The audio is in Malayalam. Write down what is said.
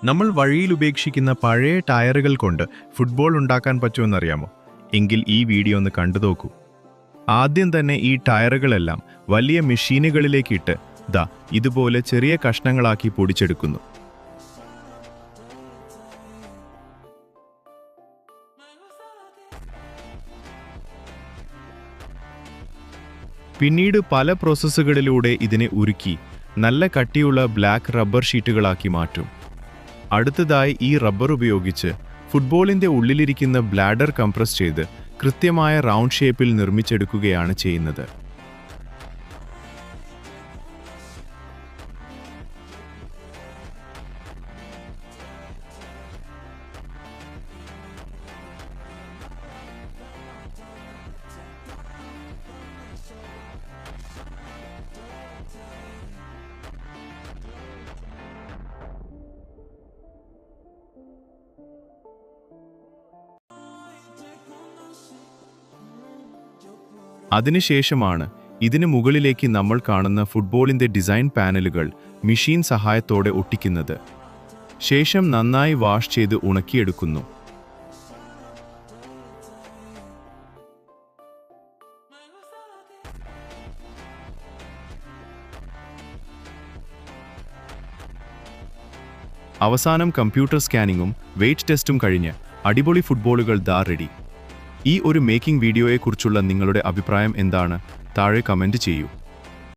നമ്മൾ വഴിയിൽ ഉപേക്ഷിക്കുന്ന പഴയ ടയറുകൾ കൊണ്ട് ഫുട്ബോൾ ഉണ്ടാക്കാൻ പറ്റുമെന്നറിയാമോ? എങ്കിൽ ഈ വീഡിയോ ഒന്ന് കണ്ടു നോക്കൂ. ആദ്യം തന്നെ ഈ ടയറുകളെല്ലാം വലിയ മെഷീനുകളിലേക്ക് ഇട്ട് ഇതുപോലെ ചെറിയ കഷ്ണങ്ങളാക്കി പൊടിച്ചെടുക്കുന്നു. പിന്നീട് പല പ്രോസസ്സുകളിലൂടെ ഇതിനെ ഉരുക്കി നല്ല കട്ടിയുള്ള ബ്ലാക്ക് റബ്ബർ ഷീറ്റുകളാക്കി മാറ്റും. അടുത്തതായി ഈ റബ്ബർ ഉപയോഗിച്ച് ഫുട്ബോളിൻ്റെ ഉള്ളിലിരിക്കുന്ന ബ്ലാഡർ കംപ്രസ് ചെയ്ത് കൃത്യമായ റൗണ്ട് ഷേപ്പിൽ നിർമ്മിച്ചെടുക്കുകയാണ് ചെയ്യുന്നത്. അതിനുശേഷമാണ് ഇതിനു മുകളിലേക്ക് നമ്മൾ കാണുന്ന ഫുട്ബോളിൻ്റെ ഡിസൈൻ പാനലുകൾ മെഷീൻ സഹായത്തോടെ ഒട്ടിക്കുന്നത്. ശേഷം നന്നായി വാഷ് ചെയ്ത് ഉണക്കിയെടുക്കുന്നു. അവസാനം കമ്പ്യൂട്ടർ സ്കാനിങ്ങും വെയ്റ്റ് ടെസ്റ്റും കഴിഞ്ഞ് അടിപൊളി ഫുട്ബോളുകൾ റെഡി. ഈ ഒരു മേക്കിംഗ് വീഡിയോയെക്കുറിച്ചുള്ള നിങ്ങളുടെ അഭിപ്രായം എന്താണ്? താഴെ കമൻറ്റ് ചെയ്യൂ.